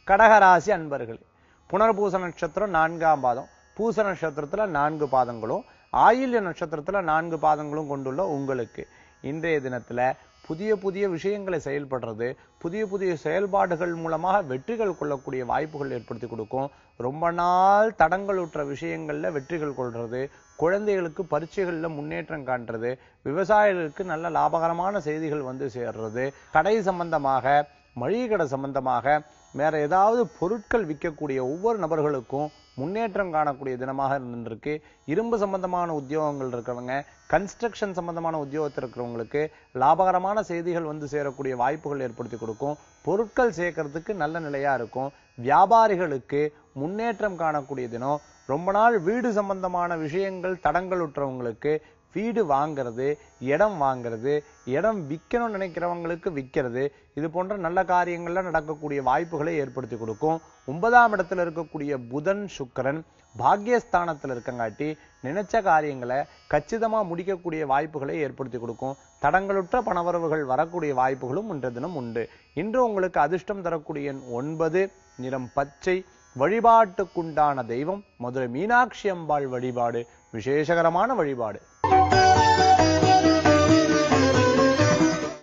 கடகராசி அன்பர்கள், புனர்பூச நட்சத்திரம் 4ஆம் பாதம், பூச நட்சத்திரத்துல 4 பாதங்களும், ஆயில்ய நட்சத்திரத்துல 4 பாதங்களும் கொண்டுள்ள உங்களுக்கு இன்றைய தினத்துல புதிய புதிய விஷயங்களை செயல்படுறது, புதிய புதிய செயல்பாடுகள் மூலமாக வெற்றிகள் கொள்ளக்கூடிய வாய்ப்புகள் ஏற்படுத்தி கொடுக்கும். ரொம்ப நாள் தடங்களுற்ற விஷயங்கள்ல வெற்றிகள் கொள்றது, குழந்தைகளுக்கு பரீட்சைகள்ல முன்னேற்றம் காண்றது, விவசாயிகளுக்கு நல்ல லாபகரமான செய்திகள் வந்து சேர்றது, கடை சம்பந்தமாக, மளிகை கடை சம்பந்தமாக, வேற ஏதாவது பொருட்கள் விற்கக்கூடிய ஒவ்வொரு நபர்களுக்கும் முன்னேற்றம் காணக்கூடிய தினமாக இருந்திருக்கு. இரும்பு சம்பந்தமான உத்தியோகங்கள் இருக்கிறவங்க, கன்ஸ்ட்ரக்ஷன் சம்பந்தமான உத்தியோகத்தில் இருக்கிறவங்களுக்கு லாபகரமான செய்திகள் வந்து சேரக்கூடிய வாய்ப்புகள் ஏற்படுத்தி கொடுக்கும். பொருட்கள் சேர்க்கறதுக்கு நல்ல நிலையா இருக்கும். வியாபாரிகளுக்கு முன்னேற்றம் காணக்கூடிய தினம். ரொம்ப நாள் வீடு சம்பந்தமான விஷயங்கள் தடங்களுற்றவங்களுக்கு வீடு வாங்கிறது, இடம் வாங்கிறது, இடம் விற்கணும்னு நினைக்கிறவங்களுக்கு விற்கிறது, இது போன்ற நல்ல காரியங்கள்ல நடக்கக்கூடிய வாய்ப்புகளை ஏற்படுத்தி கொடுக்கும். 9ஆம் இடத்துல இருக்கக்கூடிய புதன் சுக்கிரன் பாக்யஸ்தானத்துல இருக்கங்காட்டி நினைச்ச காரியங்களை கச்சிதமா முடிக்கக்கூடிய வாய்ப்புகளை ஏற்படுத்தி கொடுக்கும். தடங்களுற்ற பணவரவுகள் வரக்கூடிய வாய்ப்புகளும் இன்றைய தினம் உண்டு. இன்று உங்களுக்கு அதிர்ஷ்டம் தரக்கூடிய எண் 9, நிறம் பச்சை. வழிபாட்டுக்குண்டான தெய்வம் மதுரை மீனாட்சி அம்பாள் வழிபாடு விசேஷகரமான வழிபாடு.